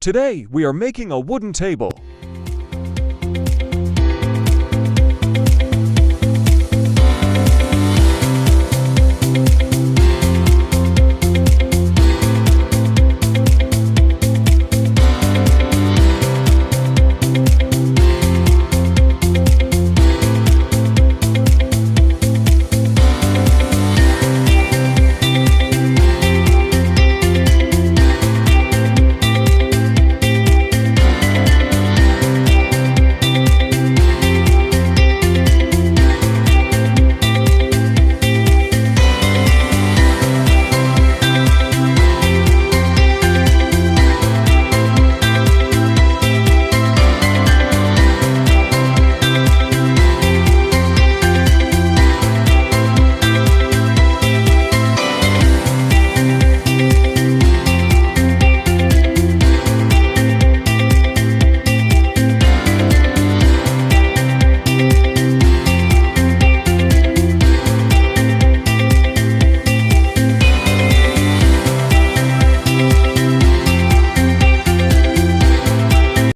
Today, we are making a wooden table.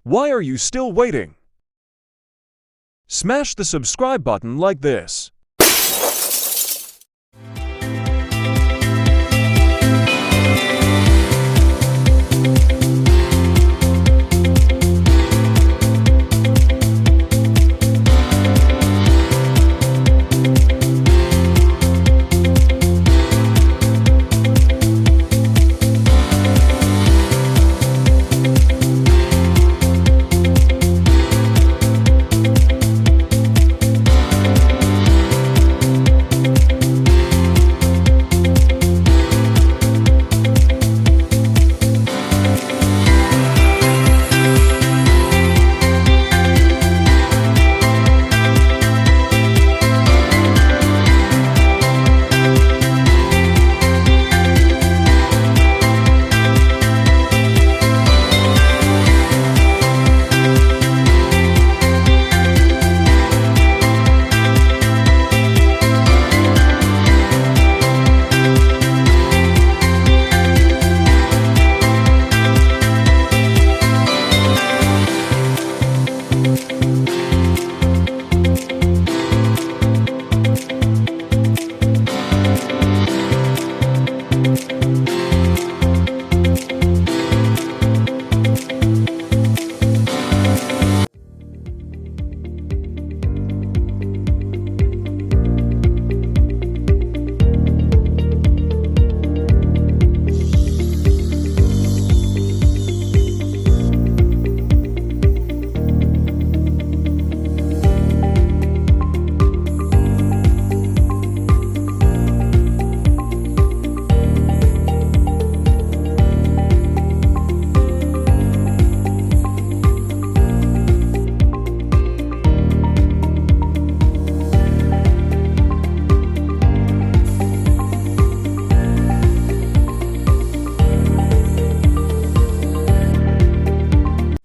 Why are you still waiting? Smash the subscribe button like this.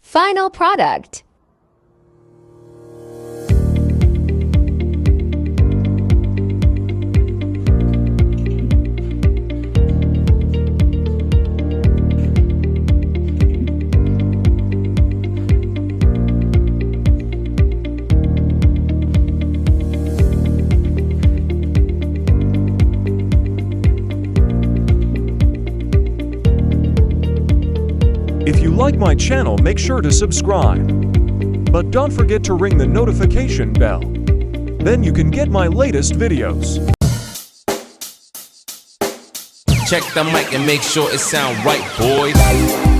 Final product. If you like my channel, make sure to subscribe. But don't forget to ring the notification bell. Then you can get my latest videos. Check the mic and make sure it sound right, boys.